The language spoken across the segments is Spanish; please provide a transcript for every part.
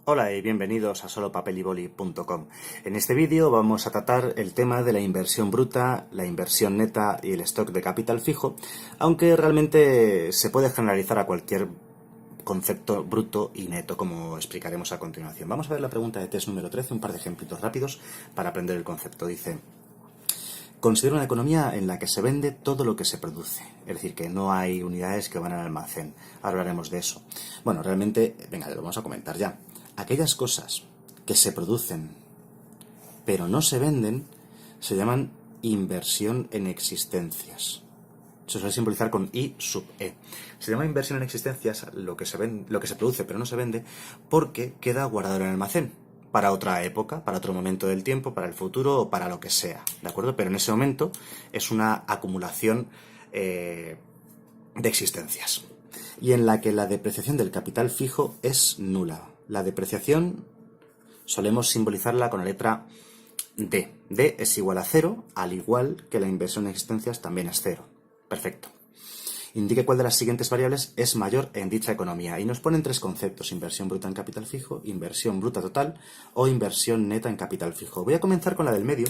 Hola y bienvenidos a solopapelyboli.com. En este vídeo vamos a tratar el tema de la inversión bruta, la inversión neta y el stock de capital fijo, aunque realmente se puede generalizar a cualquier concepto bruto y neto, como explicaremos a continuación. Vamos a ver la pregunta de test número 13, un par de ejemplitos rápidos para aprender el concepto. Dice: considera una economía en la que se vende todo lo que se produce, es decir, que no hay unidades que van al almacén. Ahora hablaremos de eso. Bueno, realmente, venga, lo vamos a comentar ya. Aquellas cosas que se producen pero no se venden se llaman inversión en existencias. Se suele simbolizar con I sub E. Se llama inversión en existencias lo que se produce pero no se vende porque queda guardado en el almacén para otra época, para otro momento del tiempo, para el futuro o para lo que sea, ¿de acuerdo? Pero en ese momento es una acumulación de existencias y en la que la depreciación del capital fijo es nula. La depreciación solemos simbolizarla con la letra D. D es igual a cero, al igual que la inversión en existencias también es cero. Perfecto. Indique cuál de las siguientes variables es mayor en dicha economía. Y nos ponen tres conceptos: inversión bruta en capital fijo, inversión bruta total o inversión neta en capital fijo. Voy a comenzar con la del medio,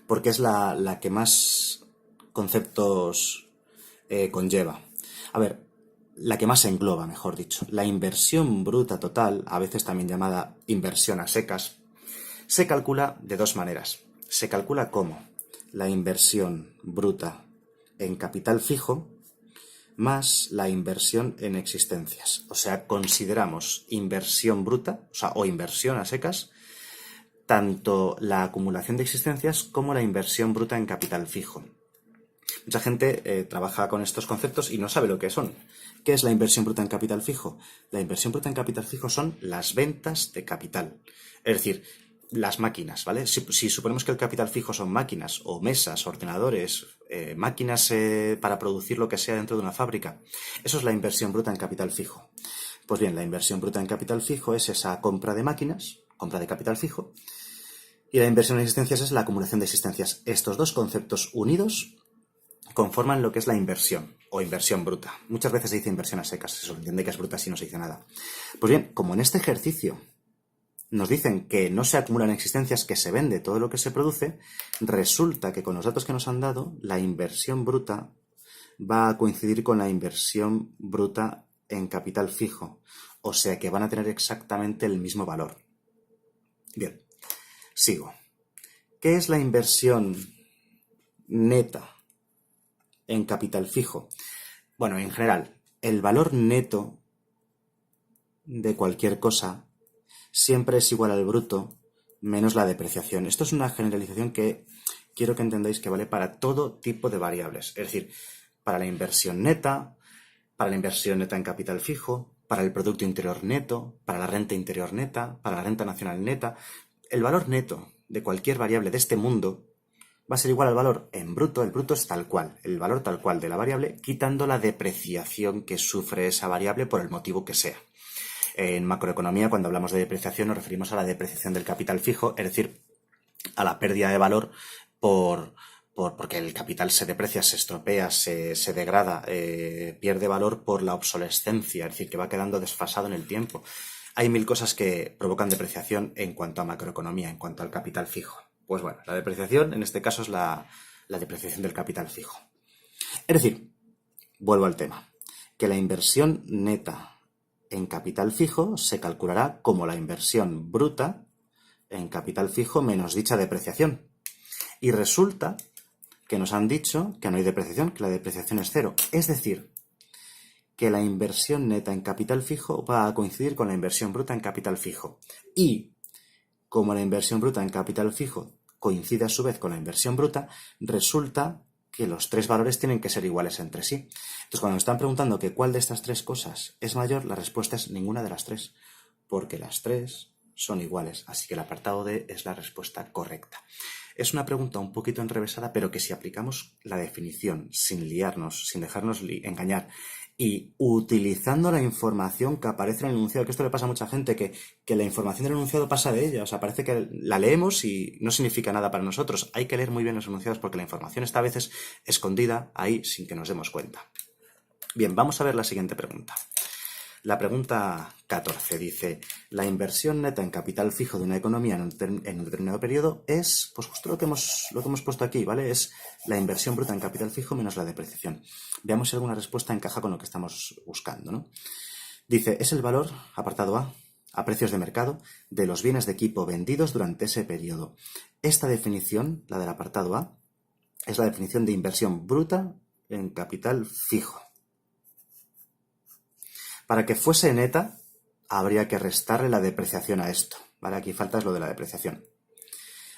porque es la que más conceptos conlleva. A ver, la que más engloba, mejor dicho. La inversión bruta total, a veces también llamada inversión a secas, se calcula de dos maneras. Se calcula como la inversión bruta en capital fijo más la inversión en existencias. O sea, consideramos inversión bruta, o inversión a secas, tanto la acumulación de existencias como la inversión bruta en capital fijo. Mucha gente trabaja con estos conceptos y no sabe lo que son. ¿Qué es la inversión bruta en capital fijo? La inversión bruta en capital fijo son las ventas de capital. Es decir, las máquinas, ¿vale? Si suponemos que el capital fijo son máquinas o mesas, ordenadores, máquinas para producir lo que sea dentro de una fábrica, eso es la inversión bruta en capital fijo. Pues bien, la inversión bruta en capital fijo es esa compra de máquinas, compra de capital fijo, y la inversión en existencias es la acumulación de existencias. Estos dos conceptos unidos conforman lo que es la inversión o inversión bruta. Muchas veces se dice inversión a secas, se entiende que es bruta si no se dice nada. Pues bien, como en este ejercicio nos dicen que no se acumulan existencias, que se vende todo lo que se produce, resulta que con los datos que nos han dado, la inversión bruta va a coincidir con la inversión bruta en capital fijo. O sea que van a tener exactamente el mismo valor. Bien, sigo. ¿Qué es la inversión neta en capital fijo? Bueno, en general, el valor neto de cualquier cosa siempre es igual al bruto menos la depreciación. Esto es una generalización que quiero que entendáis que vale para todo tipo de variables. Es decir, para la inversión neta en capital fijo, para el Producto Interior Neto, para la renta interior neta, para la renta nacional neta. El valor neto de cualquier variable de este mundo va a ser igual al valor en bruto. El bruto es tal cual, el valor tal cual de la variable, quitando la depreciación que sufre esa variable por el motivo que sea. En macroeconomía, cuando hablamos de depreciación, nos referimos a la depreciación del capital fijo, es decir, a la pérdida de valor porque el capital se deprecia, se estropea, se degrada, pierde valor por la obsolescencia, es decir, que va quedando desfasado en el tiempo. Hay mil cosas que provocan depreciación en cuanto a macroeconomía, en cuanto al capital fijo. Pues bueno, la depreciación en este caso es la depreciación del capital fijo. Es decir, vuelvo al tema, que la inversión neta en capital fijo se calculará como la inversión bruta en capital fijo menos dicha depreciación. Y resulta que nos han dicho que no hay depreciación, que la depreciación es cero. Es decir, que la inversión neta en capital fijo va a coincidir con la inversión bruta en capital fijo. Y como la inversión bruta en capital fijo coincide a su vez con la inversión bruta, resulta que los tres valores tienen que ser iguales entre sí. Entonces, cuando nos están preguntando que cuál de estas tres cosas es mayor, la respuesta es ninguna de las tres, porque las tres son iguales. Así que el apartado D es la respuesta correcta. Es una pregunta un poquito enrevesada, pero que si aplicamos la definición sin liarnos, sin dejarnos engañar y utilizando la información que aparece en el enunciado, que esto le pasa a mucha gente, que la información del enunciado pasa de ella, o sea, parece que la leemos y no significa nada para nosotros. Hay que leer muy bien los enunciados porque la información está a veces escondida ahí sin que nos demos cuenta. Bien, vamos a ver la siguiente pregunta. La pregunta 14 dice, la inversión neta en capital fijo de una economía en un determinado periodo es, pues justo lo que hemos puesto aquí, ¿vale? Es la inversión bruta en capital fijo menos la depreciación. Veamos si alguna respuesta encaja con lo que estamos buscando, ¿no? Dice, es el valor, apartado A precios de mercado, de los bienes de equipo vendidos durante ese periodo. Esta definición, la del apartado A, es la definición de inversión bruta en capital fijo. Para que fuese neta, habría que restarle la depreciación a esto, ¿vale? Aquí falta es lo de la depreciación.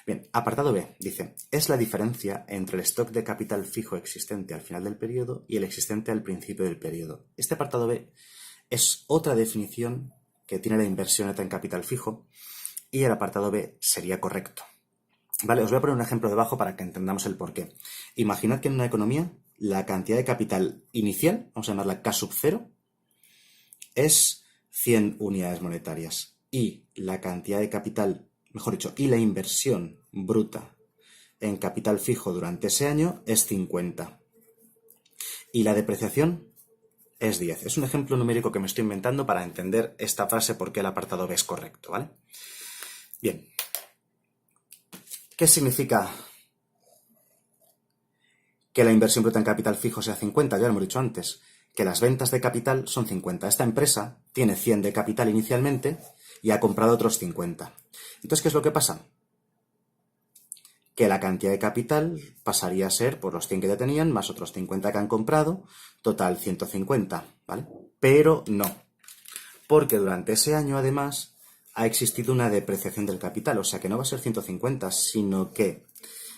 Bien, apartado B, dice, es la diferencia entre el stock de capital fijo existente al final del periodo y el existente al principio del periodo. Este apartado B es otra definición que tiene la inversión neta en capital fijo y el apartado B sería correcto. Vale, os voy a poner un ejemplo debajo para que entendamos el porqué. Imaginad que en una economía la cantidad de capital inicial, vamos a llamarla K sub 0, es 100 unidades monetarias y la cantidad de capital, mejor dicho, y la inversión bruta en capital fijo durante ese año es 50 y la depreciación es 10. Es un ejemplo numérico que me estoy inventando para entender esta frase porque el apartado B es correcto, ¿vale? Bien. ¿Qué significa que la inversión bruta en capital fijo sea 50? Ya lo hemos dicho antes, que las ventas de capital son 50. Esta empresa tiene 100 de capital inicialmente y ha comprado otros 50. Entonces, ¿qué es lo que pasa? Que la cantidad de capital pasaría a ser por los 100 que ya tenían, más otros 50 que han comprado, total 150, ¿vale? Pero no, porque durante ese año, además, ha existido una depreciación del capital, o sea que no va a ser 150, sino que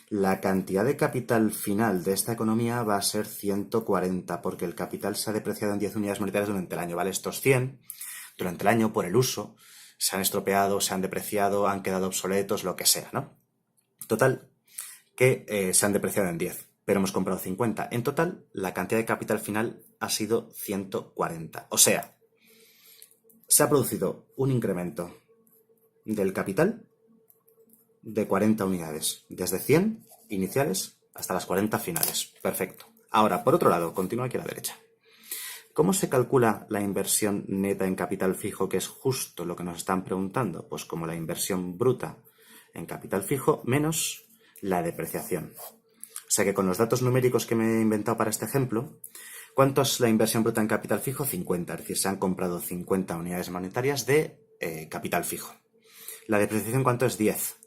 la cantidad de capital final de esta economía va a ser 140, porque el capital se ha depreciado en 10 unidades monetarias durante el año, ¿vale? Estos 100, durante el año, por el uso, se han estropeado, se han depreciado, han quedado obsoletos, lo que sea, ¿no? Total, que se han depreciado en 10, pero hemos comprado 50. En total, la cantidad de capital final ha sido 140. O sea, se ha producido un incremento del capital de 40 unidades, desde 100 iniciales hasta las 40 finales. Perfecto. Ahora, por otro lado, continúa aquí a la derecha. ¿Cómo se calcula la inversión neta en capital fijo, que es justo lo que nos están preguntando? Pues como la inversión bruta en capital fijo menos la depreciación. O sea que con los datos numéricos que me he inventado para este ejemplo, ¿cuánto es la inversión bruta en capital fijo? 50, es decir, se han comprado 50 unidades monetarias de capital fijo. La depreciación, ¿cuánto es? 10.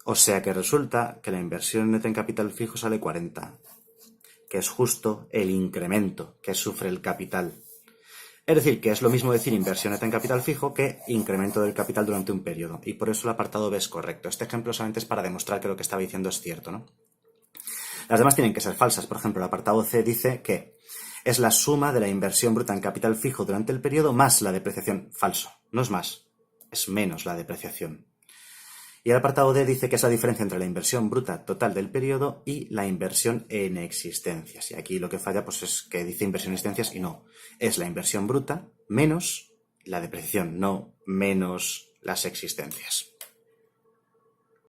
O sea que resulta que la inversión neta en capital fijo sale 40, que es justo el incremento que sufre el capital. Es decir, que es lo mismo decir inversión neta en capital fijo que incremento del capital durante un periodo. Y por eso el apartado B es correcto. Este ejemplo solamente es para demostrar que lo que estaba diciendo es cierto, ¿no? Las demás tienen que ser falsas. Por ejemplo, el apartado C dice que es la suma de la inversión bruta en capital fijo durante el periodo más la depreciación. Falso. No es más. Es menos la depreciación. Y el apartado D dice que es la diferencia entre la inversión bruta total del periodo y la inversión en existencias. Y aquí lo que falla pues es que dice inversión en existencias y no. Es la inversión bruta menos la depreciación, no menos las existencias.